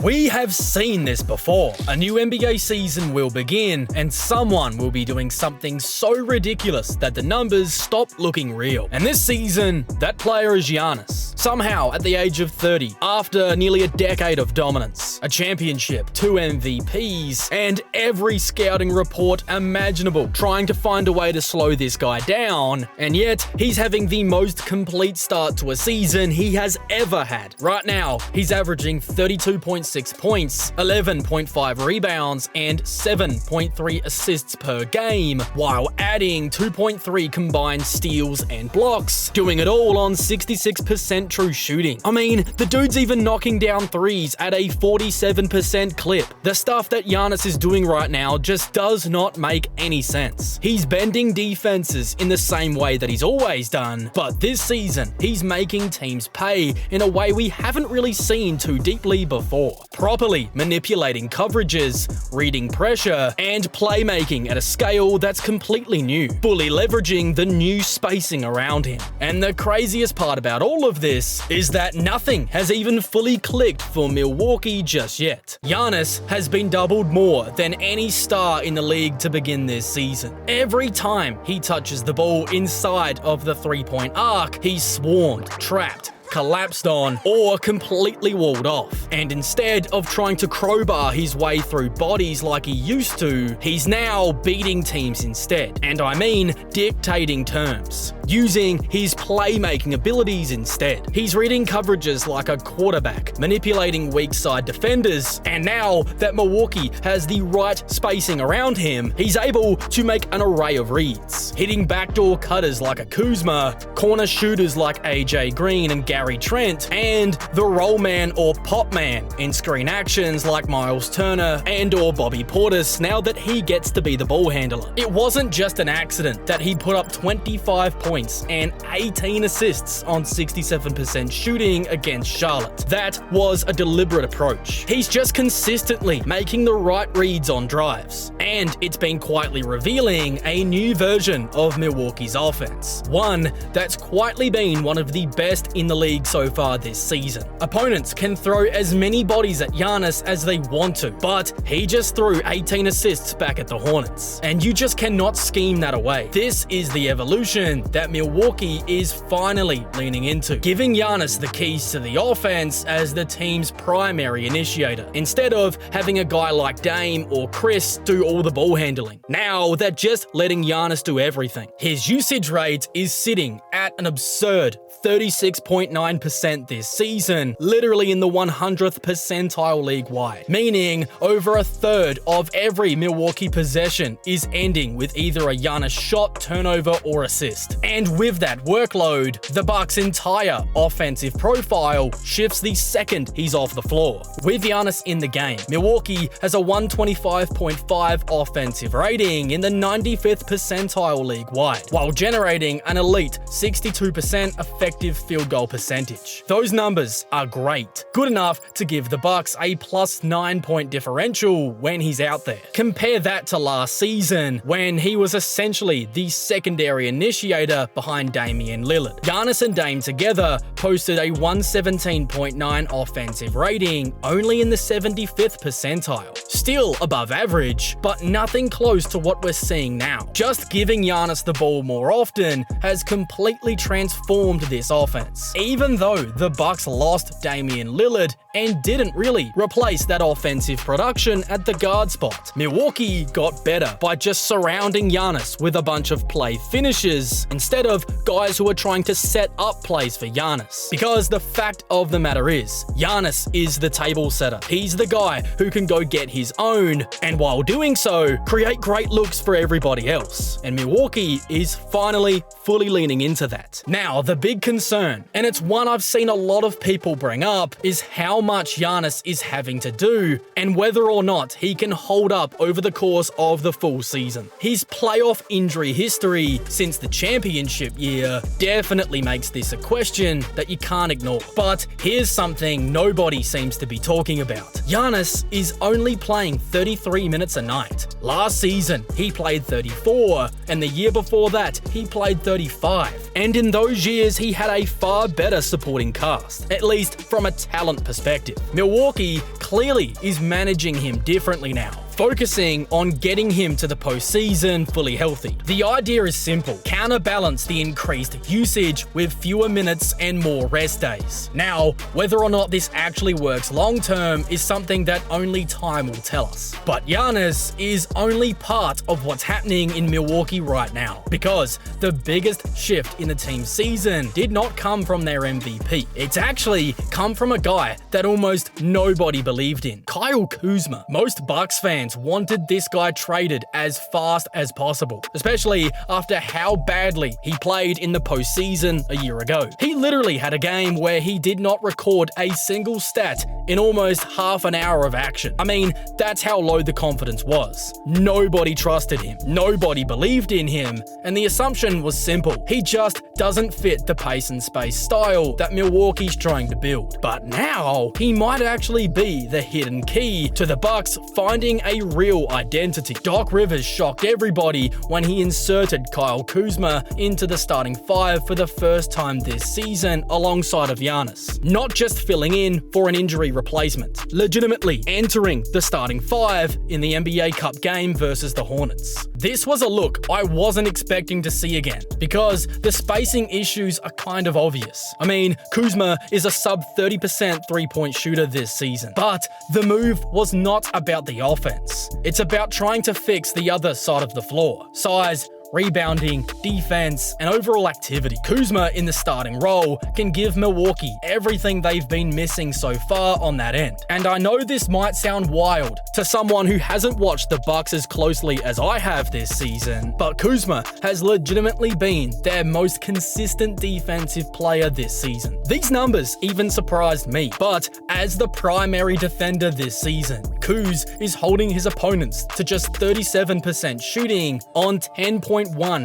We have seen this before. A new NBA season will begin, and someone will be doing something so ridiculous that the numbers stop looking real. And this season, that player is Giannis. Somehow, at the age of 30, after nearly a decade of dominance, a championship, 2 MVPs, and every scouting report imaginable trying to find a way to slow this guy down, and yet he's having the most complete start to a season he has ever had. Right now, he's averaging 32.6 points, 11.5 rebounds, and 7.3 assists per game, while adding 2.3 combined steals and blocks, doing it all on 66% true shooting. I mean, the dude's even knocking down threes at a 47% clip. The stuff that Giannis is doing right now just does not make any sense. He's bending defenses in the same way that he's always done, but this season, he's making teams pay in a way we haven't really seen too deeply before. Properly manipulating coverages, reading pressure, and playmaking at a scale that's completely new, fully leveraging the new spacing around him. And the craziest part about all of this is that nothing has even fully clicked for Milwaukee just yet. Giannis has been doubled more than any star in the league to begin this season. Every time he touches the ball inside of the three-point arc, he's swarmed, trapped, collapsed on, or completely walled off. And instead of trying to crowbar his way through bodies like he used to, he's now beating teams instead. And I mean dictating terms, using his playmaking abilities instead. He's reading coverages like a quarterback, manipulating weak side defenders, and now that Milwaukee has the right spacing around him, he's able to make an array of reads, hitting backdoor cutters like a Kuzma, corner shooters like AJ Green and Gary Trent, and the roll man or pop man in screen actions like Miles Turner and or Bobby Portis now that he gets to be the ball handler. It wasn't just an accident that he put up 25 points and 18 assists on 67% shooting against Charlotte. That was a deliberate approach. He's just consistently making the right reads on drives, and it's been quietly revealing a new version of Milwaukee's offense, one that's quietly been one of the best in the league so far this season. Opponents can throw as many bodies at Giannis as they want to, but he just threw 18 assists back at the Hornets, and you just cannot scheme that away. This is the evolution that Milwaukee is finally leaning into, giving Giannis the keys to the offense as the team's primary initiator, instead of having a guy like Dame or Chris do all the ball handling. Now they're just letting Giannis do everything. His usage rate is sitting at an absurd 36.9% this season, literally in the 100th percentile league-wide, meaning over a third of every Milwaukee possession is ending with either a Giannis shot, turnover, or assist. And with that workload, the Bucks' entire offensive profile shifts the second he's off the floor. With Giannis in the game, Milwaukee has a 125.5 offensive rating in the 95th percentile league-wide, while generating an elite 62% effective field goal percentage. Those numbers are great, good enough to give the Bucks a plus 9-point differential when he's out there. Compare that to last season, when he was essentially the secondary initiator behind Damian Lillard. Giannis and Dame together posted a 117.9 offensive rating, only in the 75th percentile. Still above average, but nothing close to what we're seeing now. Just giving Giannis the ball more often has completely transformed this offense. Even though the Bucks lost Damian Lillard and didn't really replace that offensive production at the guard spot, Milwaukee got better by just surrounding Giannis with a bunch of play finishers instead of guys who are trying to set up plays for Giannis. Because the fact of the matter is, Giannis is the table setter. He's the guy who can go get his own, and while doing so, create great looks for everybody else. And Milwaukee is finally fully leaning into that. Now, the big concern, and it's one I've seen a lot of people bring up, is how much Giannis is having to do and whether or not he can hold up over the course of the full season. His playoff injury history since the championship year definitely makes this a question that you can't ignore. But here's something nobody seems to be talking about: Giannis is only playing 33 minutes a night. Last season, he played 34, and the year before that, he played 35. And in those years, he had a far better supporting cast, at least from a talent perspective. Milwaukee clearly is managing him differently now, focusing on getting him to the postseason fully healthy. The idea is simple: counterbalance the increased usage with fewer minutes and more rest days. Now, whether or not this actually works long term is something that only time will tell us. But Giannis is only part of what's happening in Milwaukee right now, because the biggest shift in the team's season did not come from their MVP. It's actually come from a guy that almost nobody believed in, Kyle Kuzma. Most Bucks fans wanted this guy traded as fast as possible, especially after how badly he played in the postseason a year ago. He literally had a game where he did not record a single stat in almost half an hour of action. I mean, that's how low the confidence was. Nobody trusted him, nobody believed in him, and the assumption was simple: he just doesn't fit the pace and space style that Milwaukee's trying to build. But now, he might actually be the hidden key to the Bucks finding a real identity. Doc Rivers shocked everybody when he inserted Kyle Kuzma into the starting five for the first time this season alongside of Giannis. Not just filling in for an injury replacement, legitimately entering the starting five in the NBA Cup game versus the Hornets. This was a look I wasn't expecting to see again, because the spacing issues are kind of obvious. I mean, Kuzma is a sub 30% three-point shooter this season, but the move was not about the offense. It's about trying to fix the other side of the floor: size, rebounding, defense, and overall activity. Kuzma in the starting role can give Milwaukee everything they've been missing so far on that end. And I know this might sound wild to someone who hasn't watched the Bucks as closely as I have this season, but Kuzma has legitimately been their most consistent defensive player this season. These numbers even surprised me, but as the primary defender this season, Kuz is holding his opponents to just 37% shooting on 10.1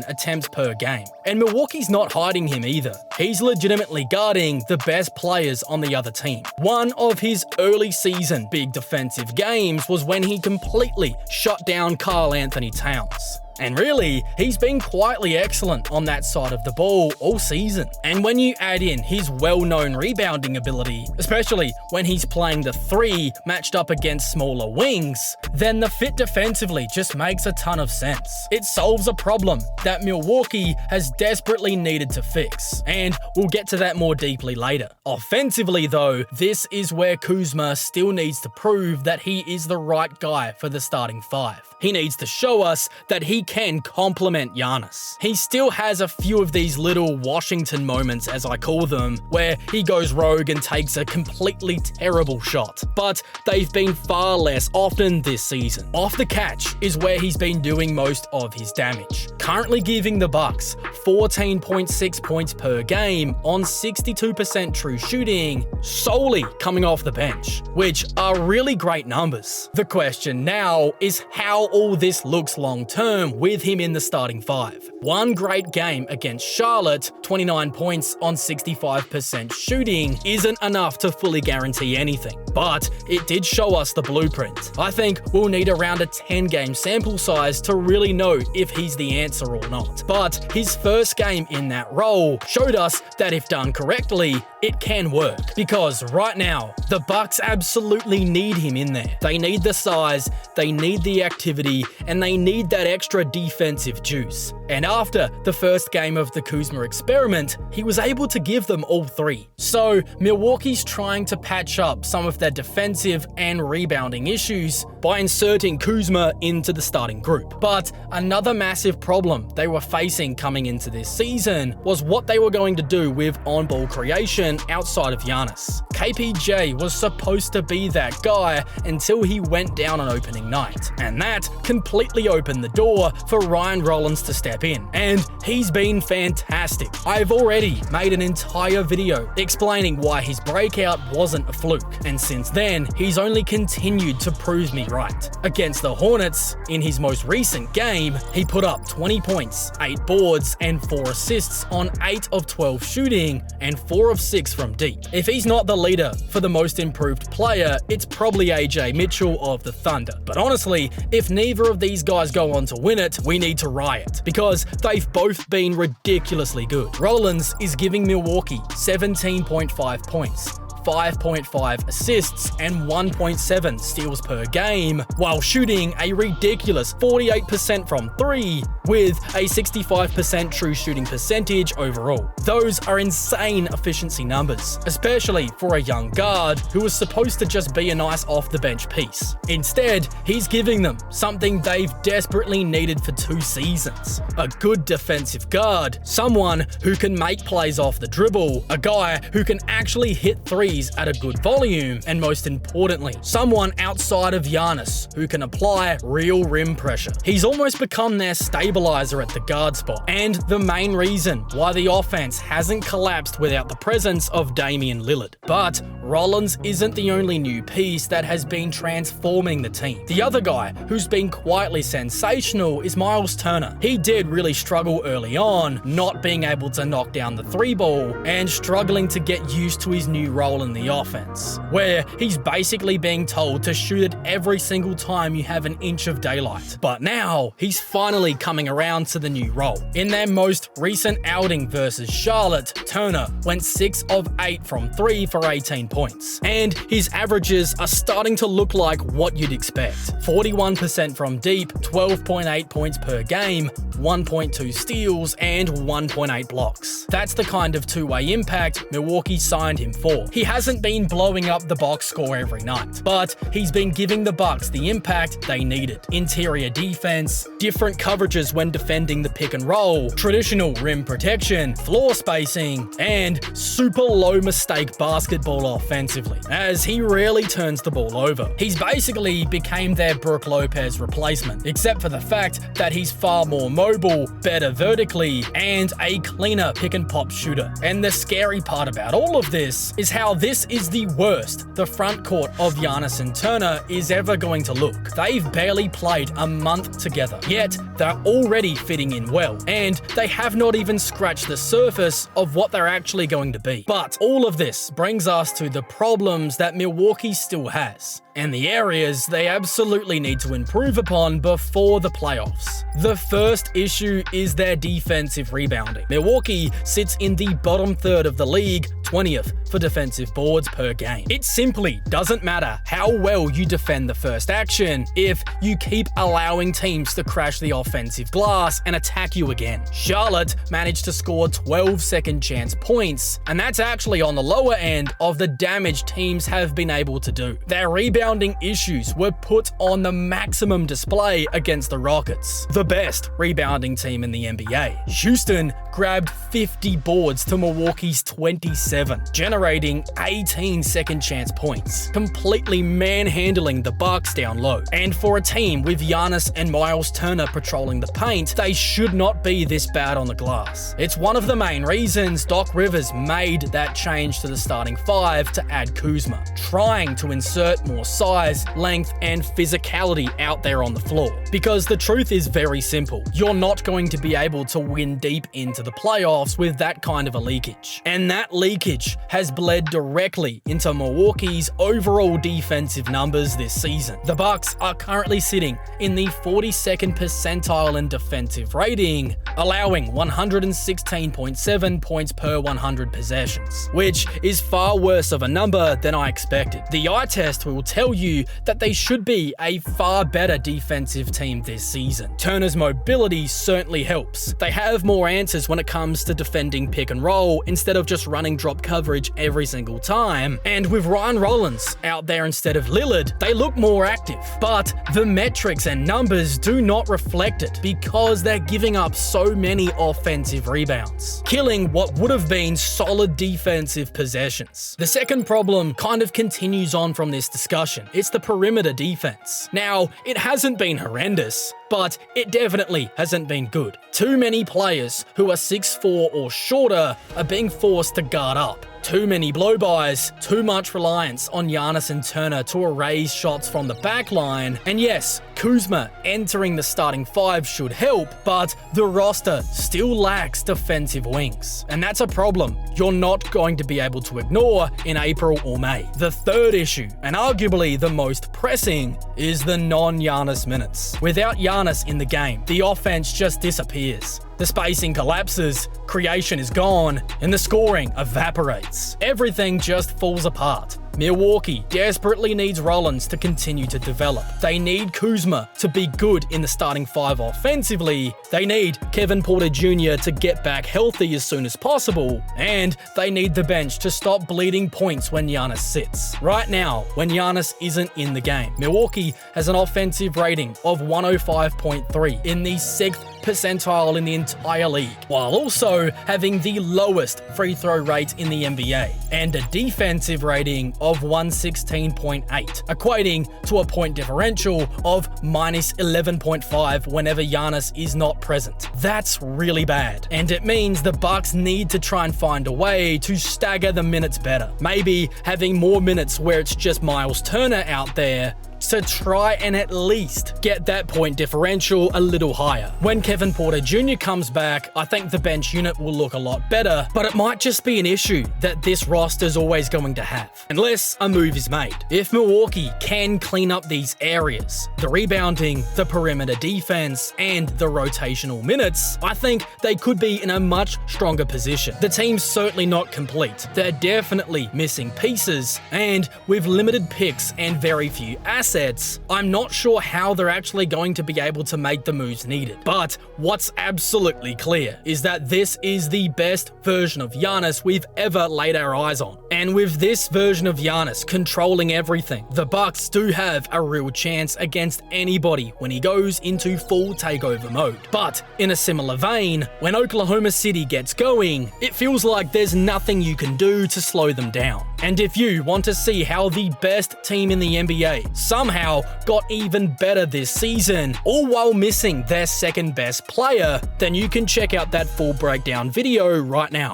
attempts per game. And Milwaukee's not hiding him either. He's legitimately guarding the best players on the other team. One of his early season big defensive games was when he completely shut down Karl Anthony Towns. And really, he's been quietly excellent on that side of the ball all season. And when you add in his well-known rebounding ability, especially when he's playing the three matched up against smaller wings, then the fit defensively just makes a ton of sense. It solves a problem that Milwaukee has desperately needed to fix, and we'll get to that more deeply later. Offensively though, this is where Kuzma still needs to prove that he is the right guy for the starting five. He needs to show us that he can complement Giannis. He still has a few of these little Washington moments, as I call them, where he goes rogue and takes a completely terrible shot, but they've been far less often this season. Off the catch is where he's been doing most of his damage, currently giving the Bucks 14.6 points per game on 62% true shooting, solely coming off the bench, which are really great numbers. The question now is how all this looks long term with him in the starting five. One great game against Charlotte, 29 points on 65% shooting, isn't enough to fully guarantee anything, but it did show us the blueprint. I think we'll need around a 10-game sample size to really know if he's the answer or not. But his first game in that role showed us that if done correctly, it can work, because right now, the Bucks absolutely need him in there. They need the size, they need the activity, and they need that extra defensive juice. And after the first game of the Kuzma experiment, he was able to give them all three. So Milwaukee's trying to patch up some of their defensive and rebounding issues by inserting Kuzma into the starting group. But another massive problem they were facing coming into this season was what they were going to do with on-ball creation outside of Giannis. KPJ was supposed to be that guy until he went down on opening night, and that completely opened the door for Ryan Rollins to step in. in, and he's been fantastic. I've already made an entire video explaining why his breakout wasn't a fluke, and since then, he's only continued to prove me right. Against the Hornets, in his most recent game, he put up 20 points, 8 boards, and 4 assists on 8 of 12 shooting, and 4 of 6 from deep. If he's not the leader for the most improved player, it's probably AJ Mitchell of the Thunder. But honestly, if neither of these guys go on to win it, we need to riot, because they've both been ridiculously good. Rollins is giving Milwaukee 17.5 points, 5.5 assists, and 1.7 steals per game, while shooting a ridiculous 48% from 3 with a 65% true shooting percentage overall. Those are insane efficiency numbers, especially for a young guard who was supposed to just be a nice off-the-bench piece. Instead, he's giving them something they've desperately needed for 2 seasons. A good defensive guard, someone who can make plays off the dribble, a guy who can actually hit threes at a good volume, and most importantly, someone outside of Giannis who can apply real rim pressure. He's almost become their stabilizer at the guard spot, and the main reason why the offense hasn't collapsed without the presence of Damian Lillard. But Rollins isn't the only new piece that has been transforming the team. The other guy who's been quietly sensational is Miles Turner. He did really struggle early on, not being able to knock down the 3 ball and struggling to get used to his new role in the offense, where he's basically being told to shoot it every single time you have an inch of daylight. But now, he's finally coming around to the new role. In their most recent outing versus Charlotte, Turner went 6 of 8 from 3 for 18 points, and his averages are starting to look like what you'd expect. 41% from deep, 12.8 points per game, 1.2 steals, and 1.8 blocks. That's the kind of two-way impact Milwaukee signed him for. He hasn't been blowing up the box score every night, but he's been giving the Bucks the impact they needed. Interior defense, different coverages when defending the pick and roll, traditional rim protection, floor spacing, and super low mistake basketball offensively, as he rarely turns the ball over. He's basically became their Brook Lopez replacement, except for the fact that he's far more mobile, better vertically, and a cleaner pick and pop shooter. And the scary part about all of this is how this is the worst the front court of Giannis and Turner is ever going to look. They've barely played a month together, yet they're already fitting in well, and they have not even scratched the surface of what they're actually going to be. But all of this brings us to the problems that Milwaukee still has, and the areas they absolutely need to improve upon before the playoffs. The first issue is their defensive rebounding. Milwaukee sits in the bottom third of the league, 20th for defensive boards per game. It simply doesn't matter how well you defend the first action if you keep allowing teams to crash the offensive glass and attack you again. Charlotte managed to score 12 second chance points, and that's actually on the lower end of the damage teams have been able to do. Their rebounding issues were put on the maximum display against the Rockets, the best rebounding team in the NBA. Houston grabbed 50 boards to Milwaukee's 27, generating 18 second chance points, completely manhandling the Bucks down low. And for a team with Giannis and Miles Turner patrolling the paint, they should not be this bad on the glass. It's one of the main reasons Doc Rivers made that change to the starting 5 to add Kuzma, trying to insert more size, length, and physicality out there on the floor. Because the truth is very simple. You're not going to be able to win deep into the playoffs with that kind of a leakage. And that leakage has bled directly into Milwaukee's overall defensive numbers this season. The Bucks are currently sitting in the 42nd percentile in defensive rating, allowing 116.7 points per 100 possessions, which is far worse of a number than I expected. The eye test will tell you that they should be a far better defensive team this season. Turner's mobility certainly helps. They have more answers when when it comes to defending pick and roll instead of just running drop coverage every single time. And with Ryan Rollins out there instead of Lillard, they look more active. But the metrics and numbers do not reflect it because they're giving up so many offensive rebounds, killing what would have been solid defensive possessions. The second problem kind of continues on from this discussion. It's the perimeter defense. Now, it hasn't been horrendous, but it definitely hasn't been good. Too many players who are 6'4" or shorter are being forced to guard up. Too many blow-bys, too much reliance on Giannis and Turner to erase shots from the backline, and yes, Kuzma entering the starting five should help, but the roster still lacks defensive wings. And that's a problem you're not going to be able to ignore in April or May. The third issue, and arguably the most pressing, is the non-Giannis minutes. Without Giannis in the game, the offense just disappears. The spacing collapses, creation is gone, and the scoring evaporates. Everything just falls apart. Milwaukee desperately needs Rollins to continue to develop. They need Kuzma to be good in the starting five offensively. They need Kevin Porter Jr. to get back healthy as soon as possible. And they need the bench to stop bleeding points when Giannis sits. Right now, when Giannis isn't in the game, Milwaukee has an offensive rating of 105.3 in the 6th percentile in the entire league, while also having the lowest free throw rate in the NBA, and a defensive rating of 116.8, equating to a point differential of minus 11.5 whenever Giannis is not present. That's really bad, and it means the Bucks need to try and find a way to stagger the minutes better. Maybe having more minutes where it's just Miles Turner out there to try and at least get that point differential a little higher. When Kevin Porter Jr. comes back, I think the bench unit will look a lot better, but it might just be an issue that this roster's always going to have, unless a move is made. If Milwaukee can clean up these areas, the rebounding, the perimeter defense, and the rotational minutes, I think they could be in a much stronger position. The team's certainly not complete. They're definitely missing pieces, and with limited picks and very few assets, I'm not sure how they're actually going to be able to make the moves needed. But what's absolutely clear is that this is the best version of Giannis we've ever laid our eyes on. And with this version of Giannis controlling everything, the Bucks do have a real chance against anybody when he goes into full takeover mode. But in a similar vein, when Oklahoma City gets going, it feels like there's nothing you can do to slow them down. And if you want to see how the best team in the NBA somehow got even better this season, all while missing their second best player, then you can check out that full breakdown video right now.